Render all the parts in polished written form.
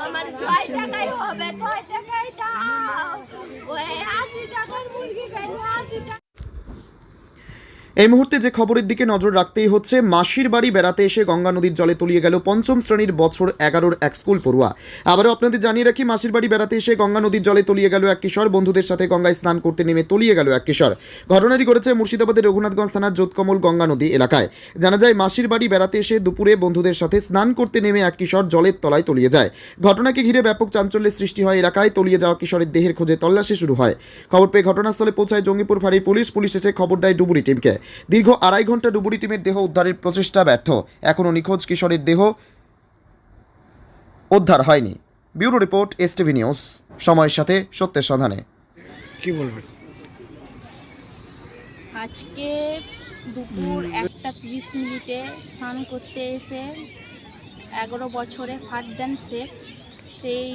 আমার 6 টাকায় হবে, 6 টাকায় দাও। ওই 80 টাকার মুরগি কেন 80 টাকা। এই মুহূর্তে যে খবরের দিকে নজর রাখতেই হচ্ছে, মাসির বাড়ি বেড়াতে এসে গঙ্গা নদীর জলে তলিয়ে গেল পঞ্চম শ্রেণীর বছর 11-র এক স্কুল পড়ুয়া। আবারও আপনাদের জানিয়ে রাখি, মাসির বাড়ি বেড়াতে এসে গঙ্গা নদীর জলে তলিয়ে গেল এক কিশোর। বন্ধুদের সাথে গঙ্গায় স্নান করতে নেমে তলিয়ে গেল এক কিশোর। ঘটনাটি ঘটেছে মুর্শিদাবাদের রঘুনাথগঞ্জ থানার যোতকমল গঙ্গা নদী এলাকায়। জানা যায়, মাসির বাড়ি বেড়াতে এসে দুপুরে বন্ধুদের সাথে স্নান করতে নেমে এক কিশোর জলের তলায় তলিয়ে যায়। ঘটনাকে ঘিরে ব্যাপক চাঞ্চল্যের সৃষ্টি হয় এলাকায়। তলিয়ে যাওয়া কিশোরের দেহের খোঁজে তল্লাশি শুরু হয়। খবর পেয়ে ঘটনাস্থলে পৌঁছায় জঙ্গিপুর ফাঁড়ির পুলিশ এসে খবর দেয় ডুবুরি টিমকে। দীর্ঘ 2.5 ঘন্টা ডুবুরি টিমের দেহ উদ্ধারের প্রচেষ্টা ব্যর্থ। এখনও নিখোঁজ কিশোরের দেহ উদ্ধার হয়নি। ব্যুরো রিপোর্ট, এসটিভি নিউজ, সময়ের সাথে সত্যের সন্ধানে। কি বলবেন? আজকে দুপুর 1:30 স্নান করতে এসে 11 বছরের ফারদান শেখ সেই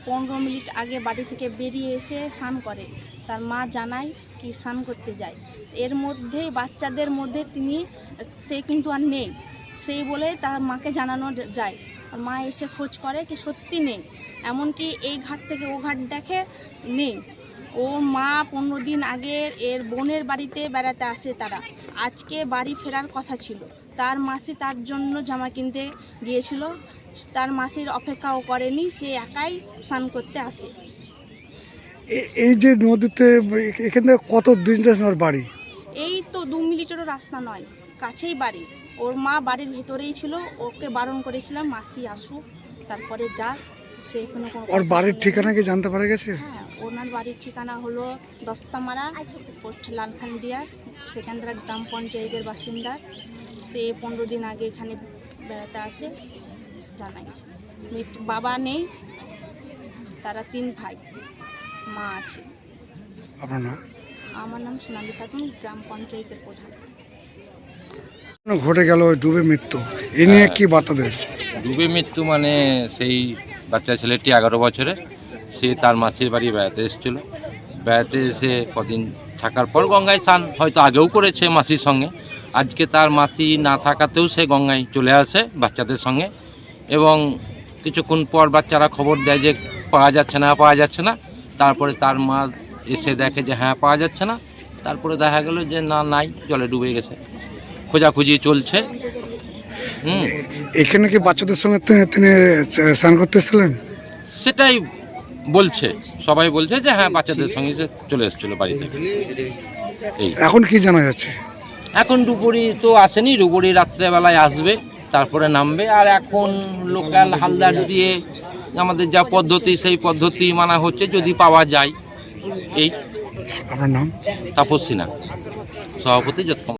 15 মিনিট আগে বাড়ি থেকে বেরিয়ে এসে স্নান করে। তার মা জানায় কি স্নান করতে যায়। এর মধ্যেই বাচ্চাদের মধ্যে সে কিন্তু আর নেই, সেই বলে তার মাকে জানানো যায়। আর মা এসে খোঁজ করে কি সত্যি নেই, এমনকি এই ঘাট থেকে ও ঘাট দেখে নেই। ও মা 15 দিন আগে এর বোনের বাড়িতে বেড়াতে আসে তারা। আজকে বাড়ি ফেরার কথা ছিল। তার মাসি তার জন্য জামা কিনতে গিয়েছিল। তার মাসির অপেক্ষাও করেনি, সে একাই স্নান করতে আসে। এই যে নদীতে এখান থেকে কত ডিস্টেন্স ওর বাড়ি? এই তো 2 মিনিটেরও রাস্তা নয়, কাছেই বাড়ি। ওর মা বাড়ির ভেতরেই ছিল, ওকে বারণ করেছিলাম মাসি আসুক তারপরে যাস। সে কোনো ওর বাড়ির ঠিকানা কি জানতে পারা গেছে? হ্যাঁ, ওনার বাড়ির ঠিকানা হলো দস্তামারা, পোস্ট লালখান্ডিয়া, সেকেন্দ্রা গ্রাম পঞ্চায়েতের বাসিন্দা। সে 15 দিন আগে এখানে বেড়াতে আসে জানা গেছে। বাবা নেই, তারা 3 ভাই, মা আছে। আপনার নাম? আমার নাম সোনালী খাতুন, গ্রাম পঞ্চায়েতের প্রধান। ঘটে গেল ডুবে মৃত্যু, এ নিয়ে কি বার্তা দেবেন? ডুবে মৃত্যু মানে সেই বাচ্চা ছেলেটি 11 বছরের, সে তার মাসির বাড়ি বেড়াতে এসেছিল। বেড়াতে এসে কদিন থাকার পর গঙ্গায় স্নান হয়তো আগেও করেছে মাসির সঙ্গে। আজকে তার মাসি না থাকাতেও সে গঙ্গায় চলে আসে বাচ্চাদের সঙ্গে, এবং কিছুক্ষণ পর বাচ্চারা খবর দেয় যে পাওয়া যাচ্ছে না। তারপরে তার মা এসে দেখে যে হ্যাঁ পাওয়া যাচ্ছে না। তারপরে দেখা গেল যে নাই, জলে ডুবে গেছে। খোঁজাখুঁজি চলছে। এখানে কি বাচ্চাদের সঙ্গে তিনি স্নান করতে এসেছিলেন? সেটাই বলছে, সবাই বলছে যে হ্যাঁ বাচ্চাদের সঙ্গে সে চলে এসেছিল বাড়ি থেকে। এই এখন কি জানা যাচ্ছে? এখন ডুবুরি তো আসেনি, ডুবুরি রাত্রেবেলায় আসবে, তারপরে নামবে। আর এখন লোকাল হালদার দিয়ে আমাদের যা পদ্ধতি সেই পদ্ধতি মানা হচ্ছে, যদি পাওয়া যায়। এই আপনার নাম? তাপস সিনহা, সভাপতি যোতকমল।